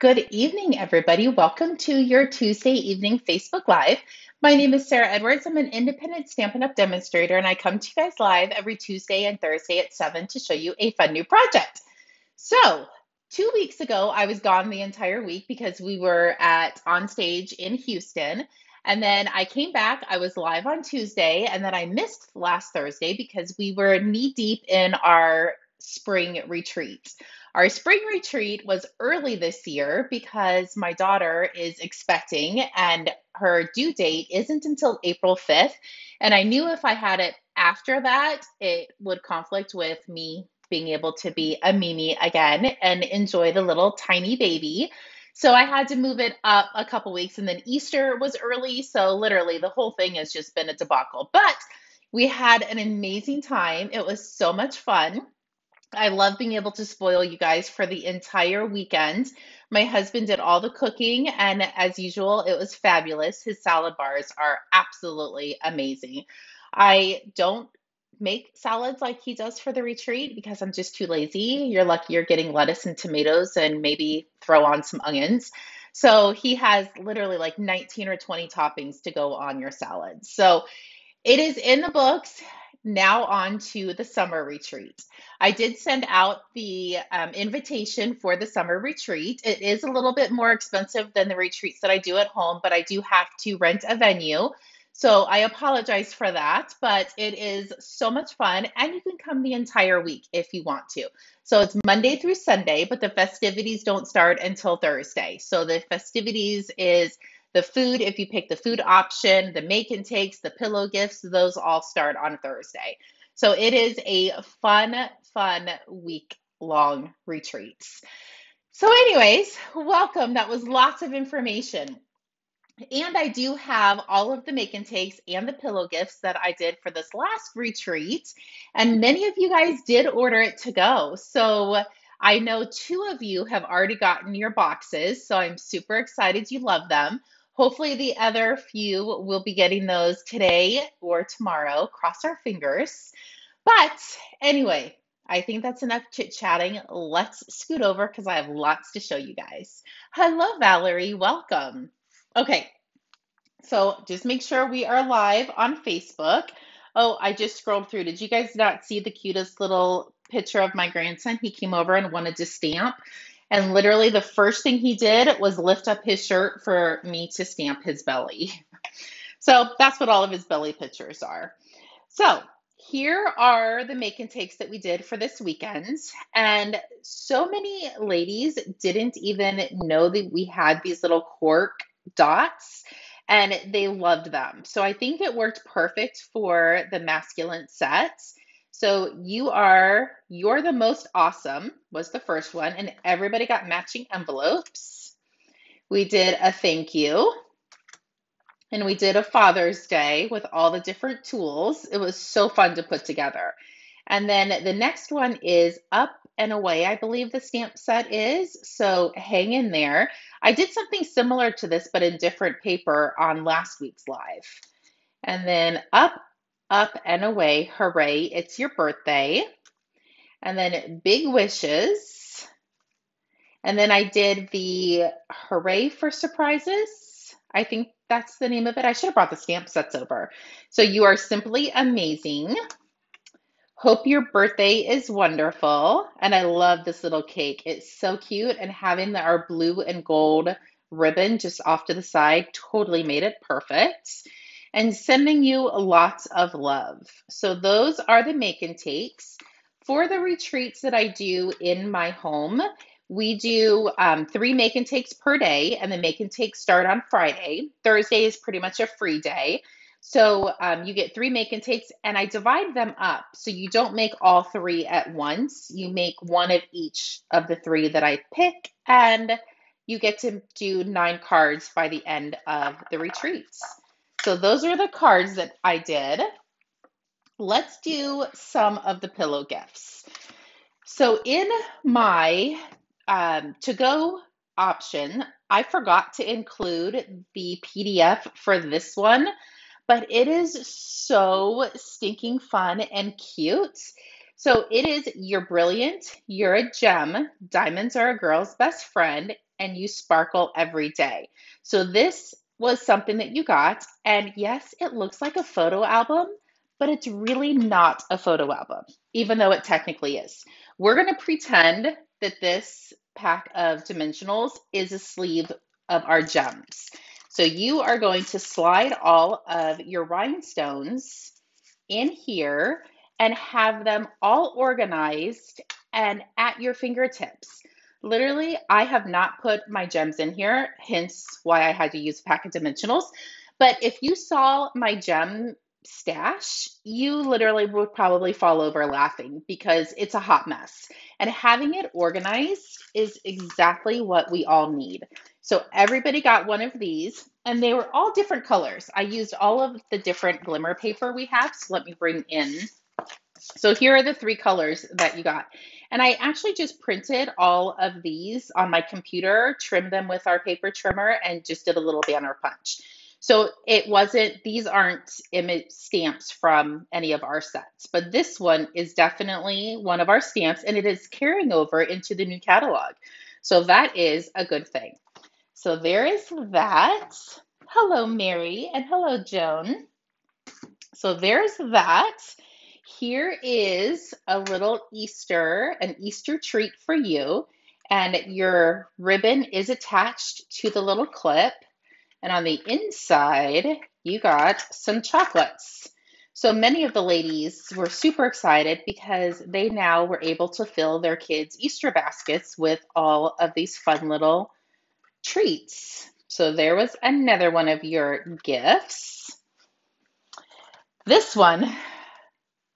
Good evening, everybody. Welcome to your Tuesday evening Facebook Live. My name is Sarah Edwards. I'm an independent Stampin' Up! Demonstrator, and I come to you guys live every Tuesday and Thursday at 7 to show you a fun new project. So, 2 weeks ago, I was gone the entire week because we were at on stage in Houston. And then I came back, I was live on Tuesday, and then I missed last Thursday because we were knee deep in our spring retreat. Our spring retreat was early this year because my daughter is expecting and her due date isn't until April 5th. And I knew if I had it after that, it would conflict with me being able to be a Mimi again and enjoy the little tiny baby. So I had to move it up a couple weeks, and then Easter was early. So literally, the whole thing has just been a debacle. But we had an amazing time. It was so much fun. I love being able to spoil you guys for the entire weekend. My husband did all the cooking, and as usual, it was fabulous. His salad bars are absolutely amazing. I don't make salads like he does for the retreat because I'm just too lazy. You're lucky you're getting lettuce and tomatoes and maybe throw on some onions. So he has literally like 19 or 20 toppings to go on your salad. So it is in the books. Now on to the summer retreat. I did send out the invitation for the summer retreat. It is a little bit more expensive than the retreats that I do at home, but I do have to rent a venue. So I apologize for that, but it is so much fun, and you can come the entire week if you want to. So it's Monday through Sunday, but the festivities don't start until Thursday. So the festivities is the food, if you pick the food option, the make and takes, the pillow gifts, those all start on Thursday. So it is a fun week long retreat. So, anyways, welcome. That was lots of information. And I do have all of the make and takes and the pillow gifts that I did for this last retreat. And many of you guys did order it to go. So I know two of you have already gotten your boxes. So I'm super excited you love them. Hopefully, the other few will be getting those today or tomorrow. Cross our fingers. But anyway, I think that's enough chit chatting. Let's scoot over because I have lots to show you guys. Hello, Valerie. Welcome. Okay, so just make sure we are live on Facebook. Oh, I just scrolled through. Did you guys not see the cutest little picture of my grandson? He came over and wanted to stamp. And literally, the first thing he did was lift up his shirt for me to stamp his belly. So that's what all of his belly pictures are. So here are the make and takes that we did for this weekend. And so many ladies didn't even know that we had these little cork dots and they loved them. So I think it worked perfect for the masculine sets. So you're the most awesome was the first one, and everybody got matching envelopes. We did a thank you. And we did a Father's Day with all the different tools. It was so fun to put together. And then the next one is Up and Away, I believe the stamp set is. So hang in there. I did something similar to this, but in different paper on last week's live. And then Up and Away, hooray, it's your birthday. And then Big Wishes. And then I did the Hooray for Surprises. I think that's the name of it. I should have brought the stamp sets over. So you are simply amazing. Hope your birthday is wonderful. And I love this little cake. It's so cute. And having our blue and gold ribbon just off to the side totally made it perfect. And sending you lots of love. So those are the make and takes. For the retreats that I do in my home, we do 3 make and takes per day, and the make and takes start on Friday. Thursday is pretty much a free day. So you get 3 make and takes, and I divide them up. So you don't make all 3 at once. You make one of each of the 3 that I pick, and you get to do 9 cards by the end of the retreats. So those are the cards that I did. Let's do some of the pillow gifts. So in my to-go option, I forgot to include the PDF for this one, but it is so stinking fun and cute. So it is you're brilliant, you're a gem, diamonds are a girl's best friend, and you sparkle every day. So this was something that you got, and yes, it looks like a photo album, but it's really not a photo album, even though it technically is. We're going to pretend that this pack of dimensionals is a sleeve of our gems. So you are going to slide all of your rhinestones in here and have them all organized and at your fingertips. Literally, I have not put my gems in here, hence why I had to use a pack of dimensionals. But if you saw my gem stash, you literally would probably fall over laughing because it's a hot mess. And having it organized is exactly what we all need. So everybody got one of these, and they were all different colors. I used all of the different glimmer paper we have. So let me bring in. So here are the three colors that you got. And I actually just printed all of these on my computer, trimmed them with our paper trimmer, and just did a little banner punch. So it wasn't, these aren't image stamps from any of our sets, but this one is definitely one of our stamps, and it is carrying over into the new catalog. So that is a good thing. So there is that. Hello, Mary, and hello, Joan. So there's that. Here is a little an Easter treat for you. And your ribbon is attached to the little clip. And on the inside, you got some chocolates. So many of the ladies were super excited because they now were able to fill their kids' Easter baskets with all of these fun little treats. So there was another one of your gifts. This one,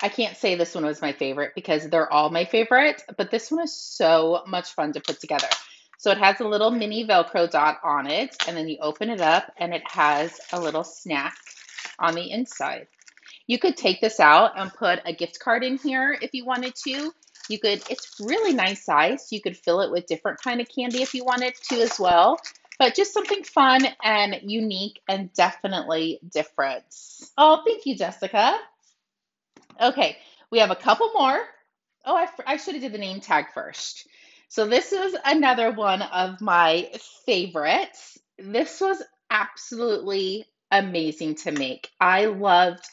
I can't say this one was my favorite because they're all my favorite, but this one is so much fun to put together. So it has a little mini Velcro dot on it, and then you open it up and it has a little snack on the inside. You could take this out and put a gift card in here if you wanted to. You could, it's really nice size. You could fill it with different kind of candy if you wanted to as well. But just something fun and unique and definitely different. Oh, thank you, Jessica. Okay, we have a couple more. Oh, I should have did the name tag first. So this is another one of my favorites. This was absolutely amazing to make. I loved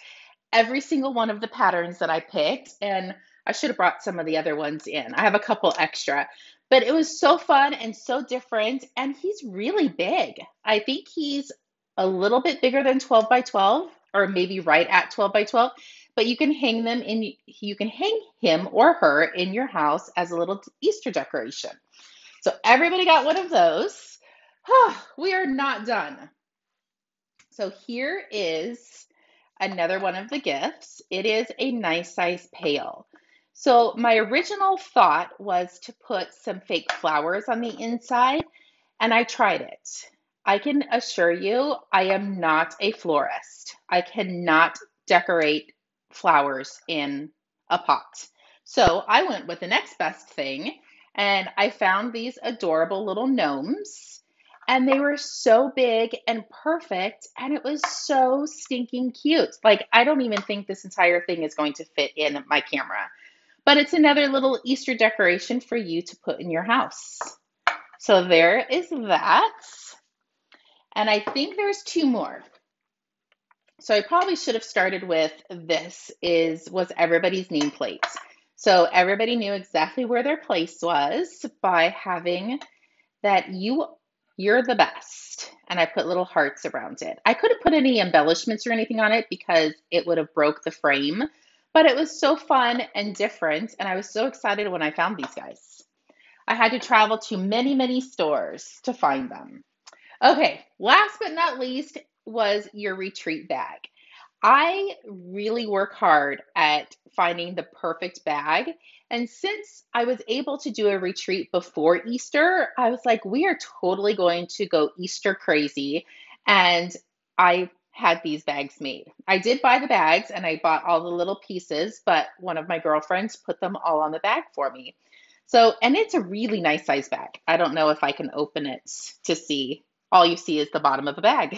every single one of the patterns that I picked, and I should have brought some of the other ones in. I have a couple extra, but it was so fun and so different, and he's really big. I think he's a little bit bigger than 12 by 12, or maybe right at 12 by 12, but you can hang him or her in your house as a little Easter decoration. So everybody got one of those. We are not done. So here is another one of the gifts. It is a nice size pail. So my original thought was to put some fake flowers on the inside, and I tried it. I can assure you, I am not a florist. I cannot decorate flowers in a pot. So I went with the next best thing, and I found these adorable little gnomes. And they were so big and perfect, and it was so stinking cute. Like, I don't even think this entire thing is going to fit in my camera. But it's another little Easter decoration for you to put in your house. So there is that. And I think there's two more. So I probably should have started with was everybody's nameplate. So everybody knew exactly where their place was by having that you're the best. And I put little hearts around it. I couldn't put any embellishments or anything on it because it would have broke the frame, but it was so fun and different. And I was so excited when I found these guys. I had to travel to many, many stores to find them. Okay, last but not least was your retreat bag. I really work hard at finding the perfect bag. And since I was able to do a retreat before Easter, I was like, we are totally going to go Easter crazy. And I had these bags made. I did buy the bags and I bought all the little pieces, but one of my girlfriends put them all on the bag for me. So, and it's a really nice size bag. I don't know if I can open it to see. All you see is the bottom of the bag,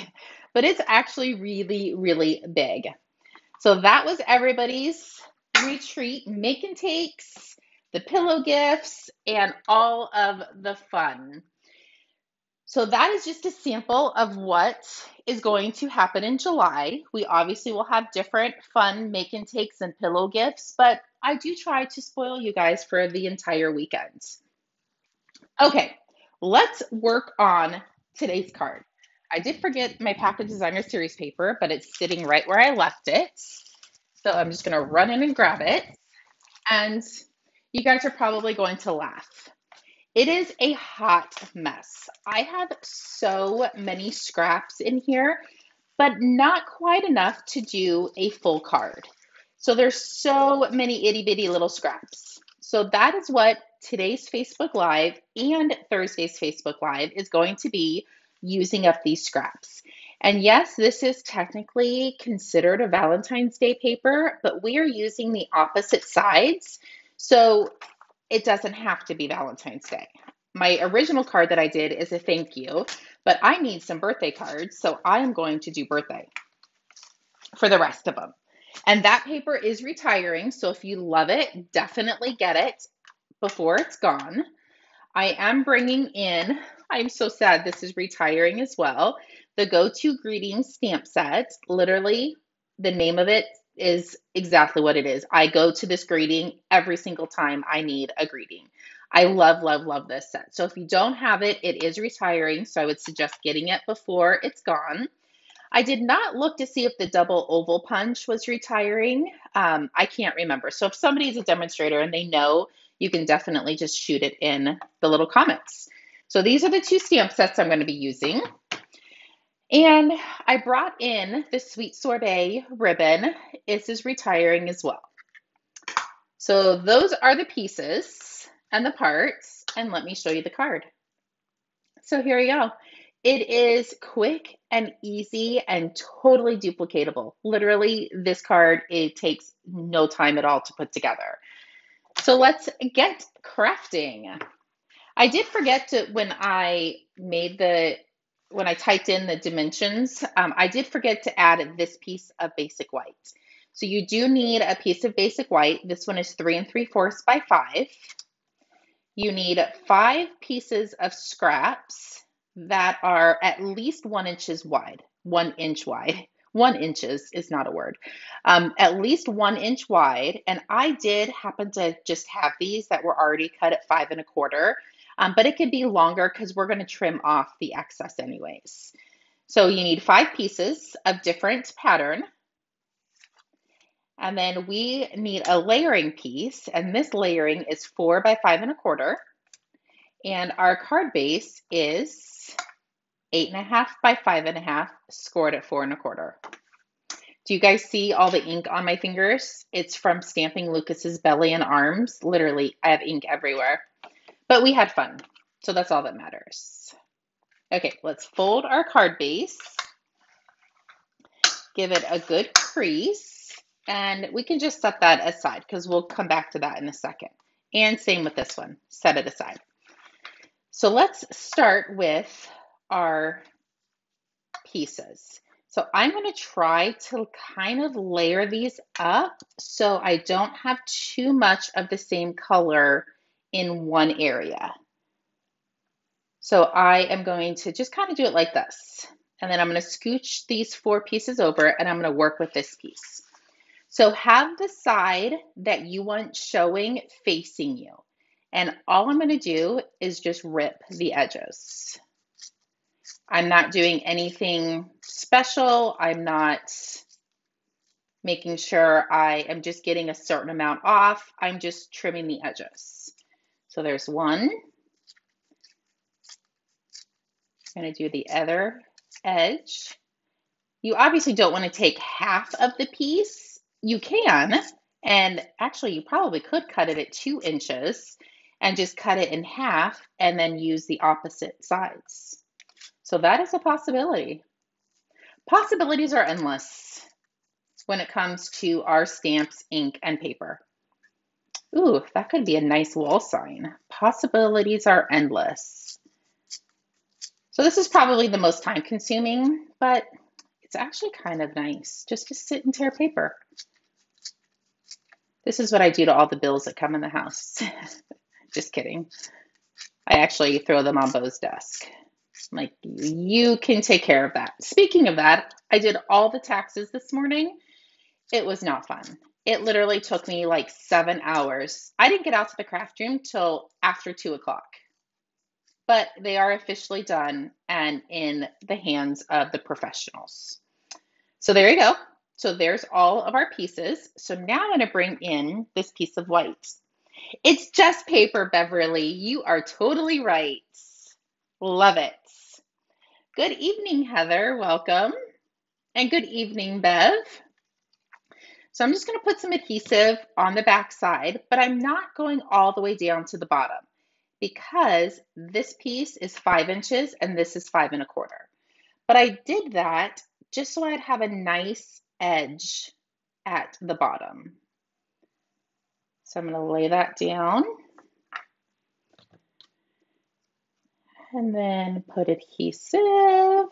but it's actually really, really big. So that was everybody's retreat make and takes, the pillow gifts, and all of the fun. So that is just a sample of what is going to happen in July. We obviously will have different fun make and takes and pillow gifts, but I do try to spoil you guys for the entire weekend. Okay, let's work on today's card. I did forget my Packet Designer Series paper, but it's sitting right where I left it. So I'm just going to run in and grab it. And you guys are probably going to laugh. It is a hot mess. I have so many scraps in here, but not quite enough to do a full card. So there's so many itty bitty little scraps. So that is what today's Facebook Live and Thursday's Facebook Live is going to be, using up these scraps. And yes, this is technically considered a Valentine's Day paper, but we are using the opposite sides. So it doesn't have to be Valentine's Day. My original card that I did is a thank you, but I need some birthday cards, so I am going to do birthday for the rest of them. And that paper is retiring, so if you love it, definitely get it before it's gone. I am bringing in, I'm so sad this is retiring as well, the Go-To Greetings stamp set. Literally, the name of it is exactly what it is. I go to this greeting every single time I need a greeting. I love, love, love this set. So if you don't have it, it is retiring, so I would suggest getting it before it's gone. I did not look to see if the double oval punch was retiring. I can't remember. So if somebody's a demonstrator and they know, you can definitely just shoot it in the little comments. So these are the two stamp sets I'm going to be using. And I brought in the Sweet Sorbet ribbon. This is retiring as well. So those are the pieces and the parts. And let me show you the card. So here you go. It is quick and easy and totally duplicatable. Literally, this card, it takes no time at all to put together. So let's get crafting. I did forget to, when I typed in the dimensions, I did forget to add this piece of basic white. So you do need a piece of basic white. This one is 3 3/4 by 5. You need 5 pieces of scraps that are at least 1 inch wide. 1 inch wide. 1 inches is not a word. At least 1 inch wide. And I did happen to just have these that were already cut at 5 1/4. But it could be longer because we're going to trim off the excess anyways. So you need 5 pieces of different pattern. And then we need a layering piece. And this layering is 4 by 5 1/4. And our card base is 8 1/2 by 5 1/2, scored at 4 1/4. Do you guys see all the ink on my fingers? It's from stamping Lucas's belly and arms. Literally, I have ink everywhere. But we had fun, so that's all that matters. Okay, let's fold our card base. Give it a good crease, and we can just set that aside because we'll come back to that in a second. And same with this one, set it aside. So let's start with our pieces. So I'm going to try to kind of layer these up so I don't have too much of the same color in one area. So I am going to just kind of do it like this. And then I'm going to scooch these 4 pieces over and I'm going to work with this piece. So have the side that you want showing facing you. And all I'm going to do is just rip the edges. I'm not doing anything special. I'm not making sure I am just getting a certain amount off. I'm just trimming the edges. So there's one. I'm going to do the other edge. You obviously don't want to take half of the piece. You can, and actually you probably could cut it at 2 inches and just cut it in half and then use the opposite sides. So that is a possibility. Possibilities are endless when it comes to our stamps, ink, and paper. Ooh, that could be a nice wall sign. Possibilities are endless. So this is probably the most time consuming, but it's actually kind of nice just to sit and tear paper. This is what I do to all the bills that come in the house. Just kidding. I actually throw them on Bo's desk. I'm like, you can take care of that. Speaking of that, I did all the taxes this morning. It was not fun. It literally took me like 7 hours. I didn't get out to the craft room till after 2 o'clock, but they are officially done and in the hands of the professionals. So there you go. So there's all of our pieces. So now I'm going to bring in this piece of white. It's just paper, Beverly. You are totally right. Love it. Good evening, Heather. Welcome. And good evening, Bev. So I'm just going to put some adhesive on the back side, but I'm not going all the way down to the bottom because this piece is 5 inches and this is 5 1/4. But I did that just so I'd have a nice edge at the bottom. So I'm going to lay that down and then put adhesive.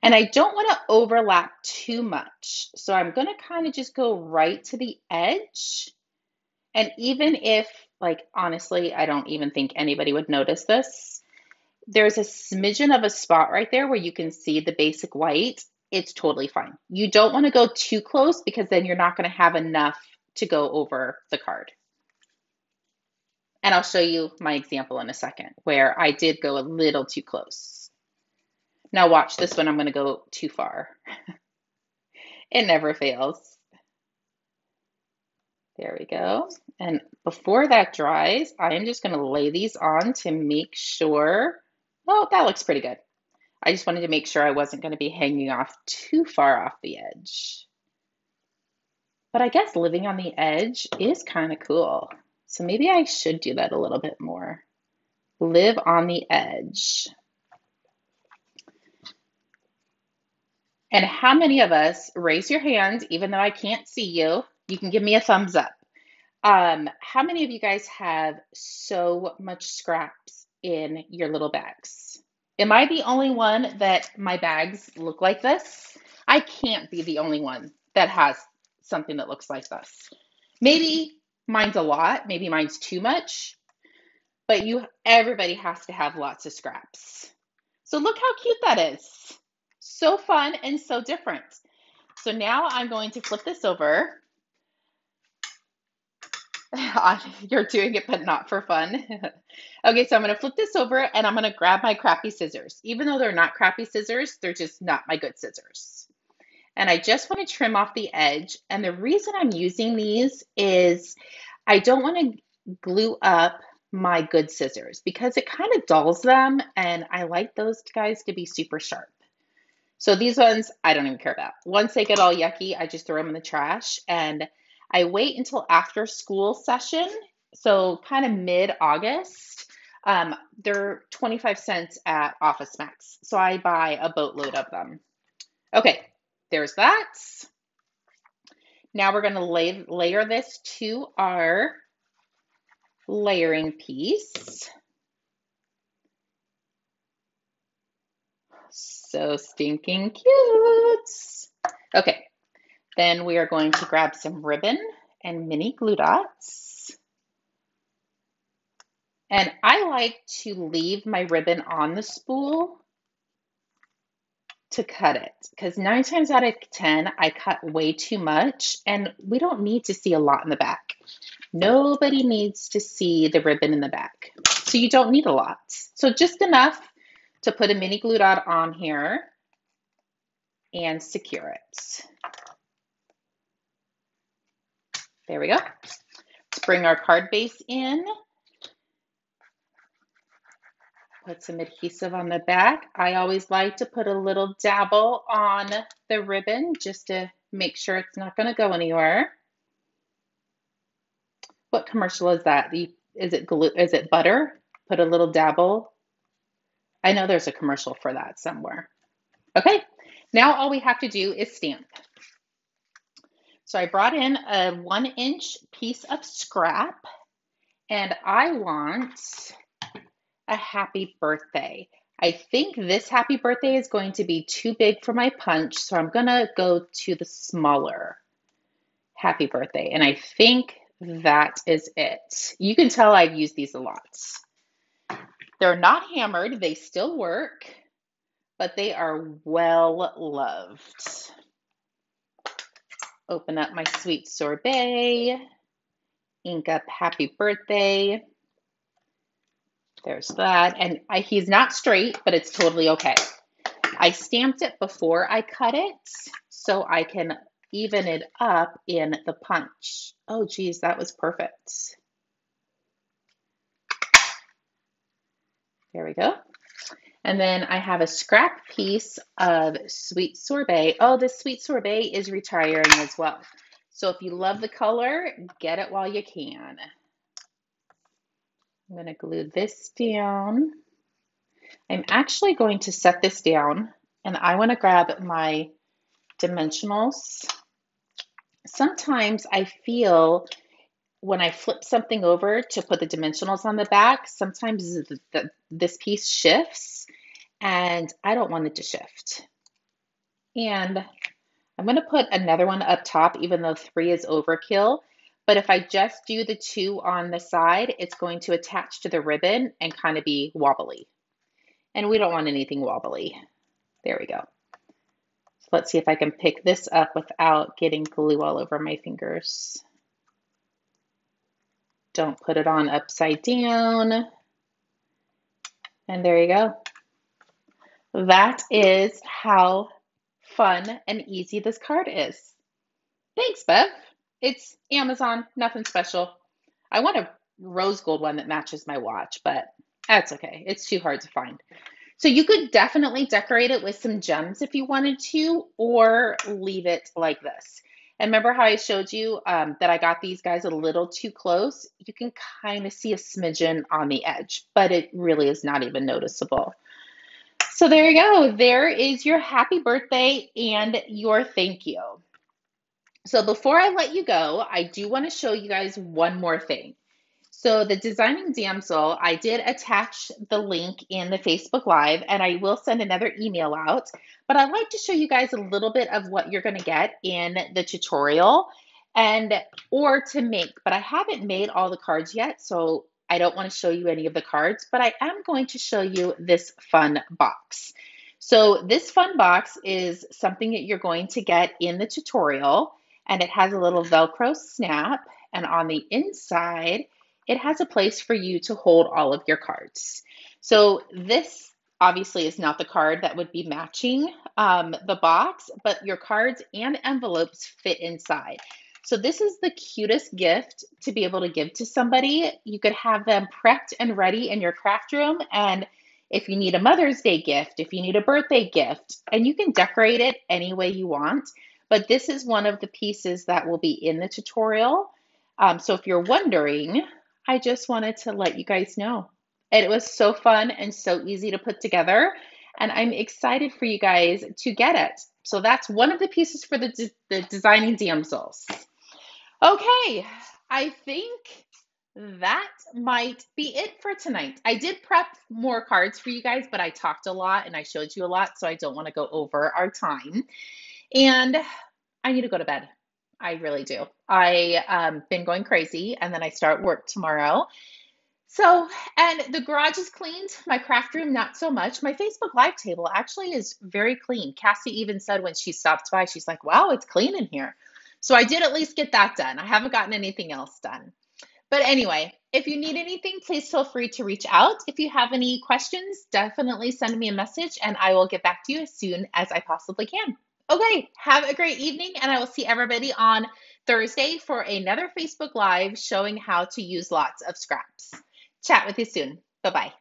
And I don't want to overlap too much. So I'm going to kind of just go right to the edge. And even if, like, honestly, I don't even think anybody would notice this, there's a smidgen of a spot right there where you can see the basic white. It's totally fine. You don't want to go too close because then you're not going to have enough to go over the card. And I'll show you my example in a second where I did go a little too close. Now watch this one, I'm going to go too far. It never fails. There we go. And before that dries, I am just going to lay these on to make sure. Oh, that looks pretty good. I just wanted to make sure I wasn't going to be hanging off too far off the edge. But I guess living on the edge is kind of cool. So maybe I should do that a little bit more. Live on the edge. And how many of us, raise your hand, even though I can't see you, you can give me a thumbs up. How many of you guys have so much scraps in your little bags? Am I the only one that my bags look like this? I can't be the only one that has something that looks like this. Maybe mine's a lot, maybe mine's too much, but everybody has to have lots of scraps. So look how cute that is. So fun and so different. So now I'm going to flip this over. You're doing it, but not for fun. Okay, so I'm going to flip this over and I'm going to grab my crappy scissors. Even though they're not crappy scissors, they're just not my good scissors. And I just want to trim off the edge. And the reason I'm using these is I don't want to glue up my good scissors because it kind of dulls them. And I like those guys to be super sharp. So these ones, I don't even care about. Once they get all yucky, I just throw them in the trash and I wait until after school session. So kind of mid-August, they're 25 cents at Office Max. So I buy a boatload of them. Okay, there's that. Now we're going to layer this to our layering piece. So stinking cute. Okay, then we are going to grab some ribbon and mini glue dots. And I like to leave my ribbon on the spool to cut it because 9 times out of 10, I cut way too much and we don't need to see a lot in the back. Nobody needs to see the ribbon in the back. So you don't need a lot. So just enough to put a mini glue dot on here and secure it. There we go. Let's bring our card base in. Put some adhesive on the back. I always like to put a little dabble on the ribbon just to make sure it's not going to go anywhere. What commercial is that? Is it glue? Is it butter? Put a little dabble. I know there's a commercial for that somewhere. Okay, now all we have to do is stamp. So I brought in a 1-inch piece of scrap and I want a happy birthday. I think this happy birthday is going to be too big for my punch, so I'm going to go to the smaller. happy birthday. And I think that is it. You can tell I've used these a lot. They're not hammered, they still work, but they are well loved. Open up my sweet sorbet, ink up happy birthday. There's that. And he's not straight, but it's totally okay. I stamped it before I cut it so I can even it up in the punch. Oh, geez, that was perfect. There we go. And then I have a scrap piece of sweet sorbet. Oh, this sweet sorbet is retiring as well. So if you love the color, get it while you can. I'm going to glue this down. I'm actually going to set this down, and I want to grab my dimensionals. Sometimes I feel when I flip something over to put the dimensionals on the back, sometimes this piece shifts, and I don't want it to shift. And I'm going to put another one up top, even though 3 is overkill. But if I just do the 2 on the side, it's going to attach to the ribbon and kind of be wobbly. And we don't want anything wobbly. There we go. So let's see if I can pick this up without getting glue all over my fingers. Don't put it on upside down. And there you go. That is how fun and easy this card is. Thanks, Bev. It's Amazon, nothing special. I want a rose gold one that matches my watch, but that's okay. It's too hard to find. So you could definitely decorate it with some gems if you wanted to, or leave it like this. And remember how I showed you that I got these guys a little too close? You can kind of see a smidgen on the edge, but it really is not even noticeable. So there you go. There is your happy birthday and your thank you. So before I let you go, I do want to show you guys one more thing. So the Designing Damsel, I did attach the link in the Facebook Live, and I will send another email out, but I'd like to show you guys a little bit of what you're going to get in the tutorial or to make, but I haven't made all the cards yet, so I don't want to show you any of the cards, but I am going to show you this fun box. So this fun box is something that you're going to get in the tutorial, and it has a little Velcro snap, and on the inside, it has a place for you to hold all of your cards. So this obviously is not the card that would be matching the box, but your cards and envelopes fit inside. So this is the cutest gift to be able to give to somebody. You could have them prepped and ready in your craft room, and if you need a Mother's Day gift, if you need a birthday gift, and you can decorate it any way you want. But this is one of the pieces that will be in the tutorial. So if you're wondering, I just wanted to let you guys know. It was so fun and so easy to put together, and I'm excited for you guys to get it. So that's one of the pieces for the Designing Damsels. Okay, I think that might be it for tonight. I did prep more cards for you guys, but I talked a lot and I showed you a lot, so I don't want to go over our time. And I need to go to bed. I really do. I been going crazy, and then I start work tomorrow. So, and the garage is cleaned. My craft room, not so much. My Facebook Live table actually is very clean. Cassie even said when she stopped by, she's like, wow, it's clean in here. So I did at least get that done. I haven't gotten anything else done. But anyway, if you need anything, please feel free to reach out. If you have any questions, definitely send me a message and I will get back to you as soon as I possibly can. Okay, have a great evening, and I will see everybody on Thursday for another Facebook Live showing how to use lots of scraps. Chat with you soon. Bye-bye.